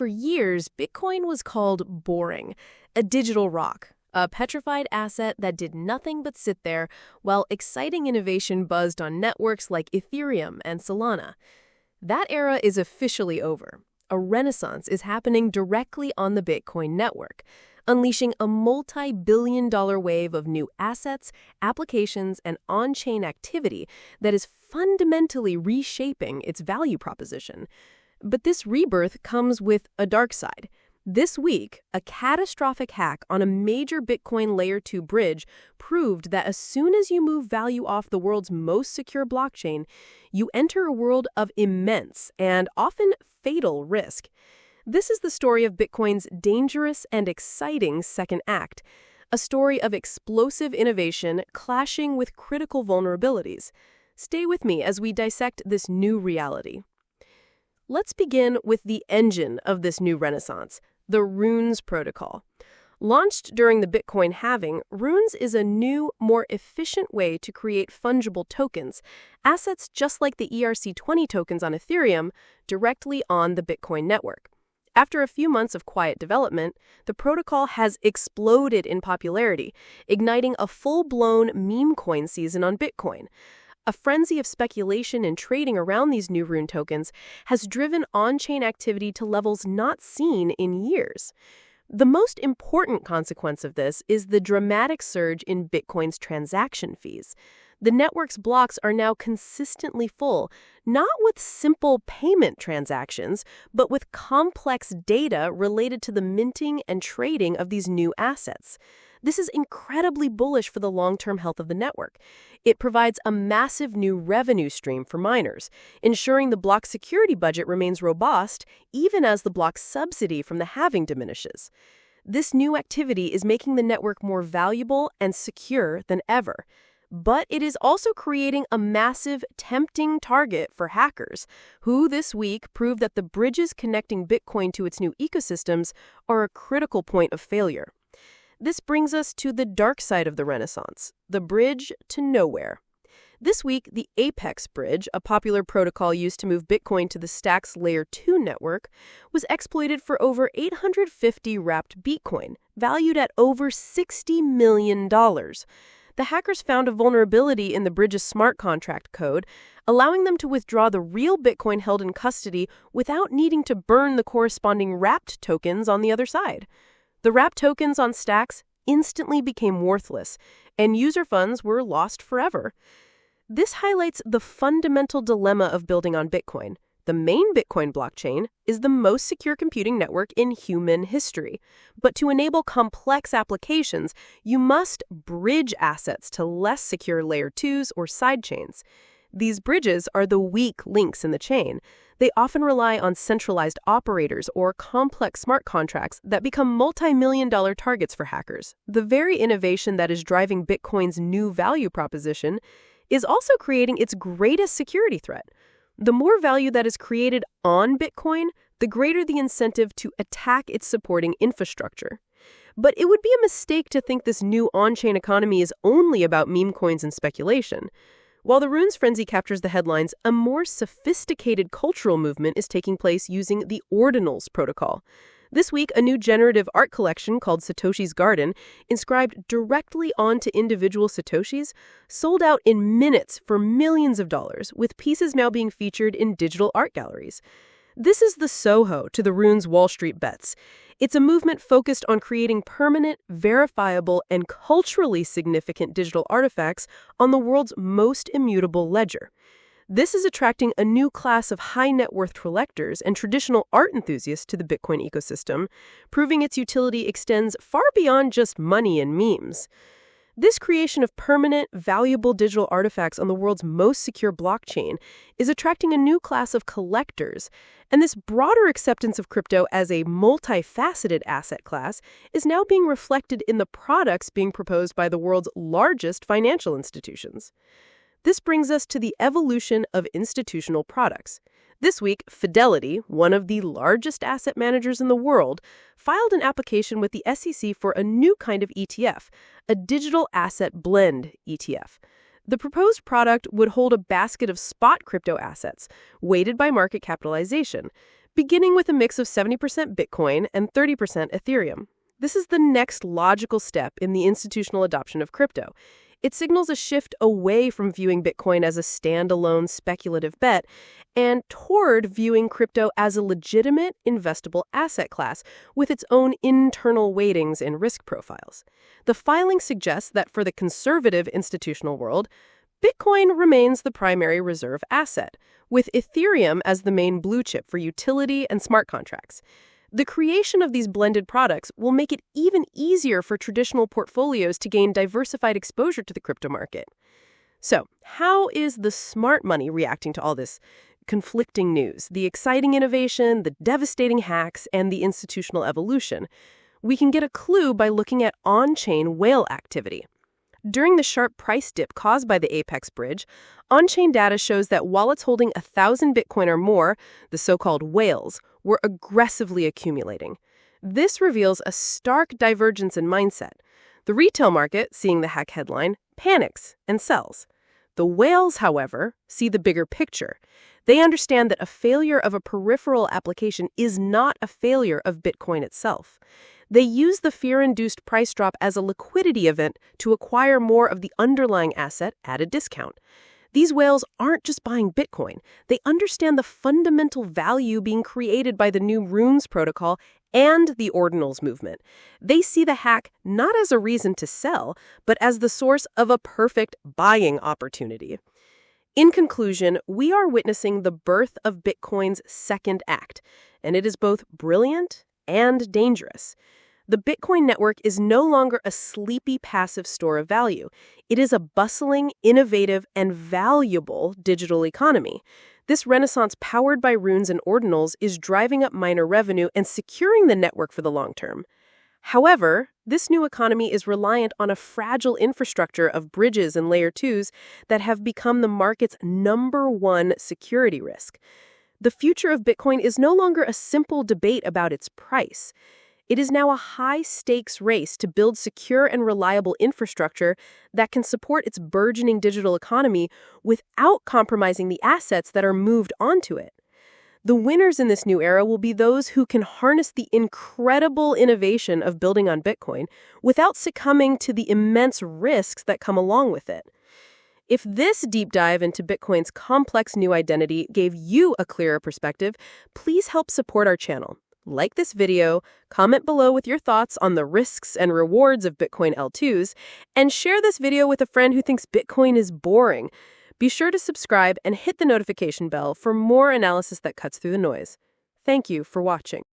For years, Bitcoin was called boring, a digital rock, a petrified asset that did nothing but sit there while exciting innovation buzzed on networks like Ethereum and Solana. That era is officially over. A renaissance is happening directly on the Bitcoin network, unleashing a multi-billion-dollar wave of new assets, applications, and on-chain activity that is fundamentally reshaping its value proposition. But this rebirth comes with a dark side. This week, a catastrophic hack on a major Bitcoin Layer 2 bridge proved that as soon as you move value off the world's most secure blockchain, you enter a world of immense and often fatal risk. This is the story of Bitcoin's dangerous and exciting second act, a story of explosive innovation clashing with critical vulnerabilities. Stay with me as we dissect this new reality. Let's begin with the engine of this new renaissance, the Runes protocol. Launched during the Bitcoin halving, Runes is a new, more efficient way to create fungible tokens, assets just like the ERC20 tokens on Ethereum, directly on the Bitcoin network. After a few months of quiet development, the protocol has exploded in popularity, igniting a full-blown MEMECOIN season on Bitcoin. A frenzy of speculation and trading around these new Rune tokens has driven on-chain activity to levels not seen in years. The most important consequence of this is the dramatic surge in Bitcoin's transaction fees. The network's blocks are now consistently full, not with simple payment transactions, but with complex data related to the minting and trading of these new assets. This is incredibly bullish for the long-term health of the network. It provides a massive new revenue stream for miners, ensuring the block security budget remains robust even as the block subsidy from the halving diminishes. This new activity is making the network more valuable and secure than ever. But it is also creating a massive, tempting target for hackers, who this week proved that the bridges connecting Bitcoin to its new ecosystems are a critical point of failure. This brings us to the dark side of the Renaissance, the bridge to nowhere. This week, the Apex bridge, a popular protocol used to move Bitcoin to the Stack's Layer 2 network, was exploited for over 850 wrapped Bitcoin, valued at over $60 million. The hackers found a vulnerability in the bridge's smart contract code, allowing them to withdraw the real Bitcoin held in custody without needing to burn the corresponding wrapped tokens on the other side. The wrapped tokens on Stacks instantly became worthless, and user funds were lost forever. This highlights the fundamental dilemma of building on Bitcoin. The main Bitcoin blockchain is the most secure computing network in human history. But to enable complex applications, you must bridge assets to less secure Layer 2s or sidechains. These bridges are the weak links in the chain. They often rely on centralized operators or complex smart contracts that become multi-million-dollar targets for hackers. The very innovation that is driving Bitcoin's new value proposition is also creating its greatest security threat. The more value that is created on Bitcoin, the greater the incentive to attack its supporting infrastructure. But it would be a mistake to think this new on-chain economy is only about meme coins and speculation. While the Runes frenzy captures the headlines, a more sophisticated cultural movement is taking place using the Ordinals protocol. This week, a new generative art collection called Satoshi's Garden, inscribed directly onto individual Satoshis, sold out in minutes for millions of dollars, with pieces now being featured in digital art galleries. This is the Soho to the Runes Wall Street bets. It's a movement focused on creating permanent, verifiable, and culturally significant digital artifacts on the world's most immutable ledger. This is attracting a new class of high-net-worth collectors and traditional art enthusiasts to the Bitcoin ecosystem, proving its utility extends far beyond just money and memes. This creation of permanent, valuable digital artifacts on the world's most secure blockchain is attracting a new class of collectors, and this broader acceptance of crypto as a multifaceted asset class is now being reflected in the products being proposed by the world's largest financial institutions. This brings us to the evolution of institutional products. This week, Fidelity, one of the largest asset managers in the world, filed an application with the SEC for a new kind of ETF, a digital asset blend ETF. The proposed product would hold a basket of spot crypto assets, weighted by market capitalization, beginning with a mix of 70% Bitcoin and 30% Ethereum. This is the next logical step in the institutional adoption of crypto. It signals a shift away from viewing Bitcoin as a standalone speculative bet and toward viewing crypto as a legitimate investable asset class with its own internal weightings and risk profiles. The filing suggests that for the conservative institutional world, Bitcoin remains the primary reserve asset, with Ethereum as the main blue chip for utility and smart contracts. The creation of these blended products will make it even easier for traditional portfolios to gain diversified exposure to the crypto market. So, how is the smart money reacting to all this conflicting news, the exciting innovation, the devastating hacks, and the institutional evolution? We can get a clue by looking at on-chain whale activity. During the sharp price dip caused by the Apex bridge, on-chain data shows that wallets holding 1,000 Bitcoin or more, the so-called whales, were aggressively accumulating. This reveals a stark divergence in mindset. The retail market, seeing the hack headline, panics and sells. The whales, however, see the bigger picture. They understand that a failure of a peripheral application is not a failure of Bitcoin itself. They use the fear-induced price drop as a liquidity event to acquire more of the underlying asset at a discount. These whales aren't just buying Bitcoin. They understand the fundamental value being created by the new Runes protocol and the Ordinals movement. They see the hack not as a reason to sell, but as the source of a perfect buying opportunity. In conclusion, we are witnessing the birth of Bitcoin's second act, and it is both brilliant and dangerous. The Bitcoin network is no longer a sleepy, passive store of value. It is a bustling, innovative, and valuable digital economy. This renaissance powered by Runes and Ordinals is driving up miner revenue and securing the network for the long term. However, this new economy is reliant on a fragile infrastructure of bridges and layer 2s that have become the market's #1 security risk. The future of Bitcoin is no longer a simple debate about its price. It is now a high-stakes race to build secure and reliable infrastructure that can support its burgeoning digital economy without compromising the assets that are moved onto it. The winners in this new era will be those who can harness the incredible innovation of building on Bitcoin without succumbing to the immense risks that come along with it. If this deep dive into Bitcoin's complex new identity gave you a clearer perspective, please help support our channel. Like this video, comment below with your thoughts on the risks and rewards of Bitcoin L2s, and share this video with a friend who thinks Bitcoin is boring. Be sure to subscribe and hit the notification bell for more analysis that cuts through the noise. Thank you for watching.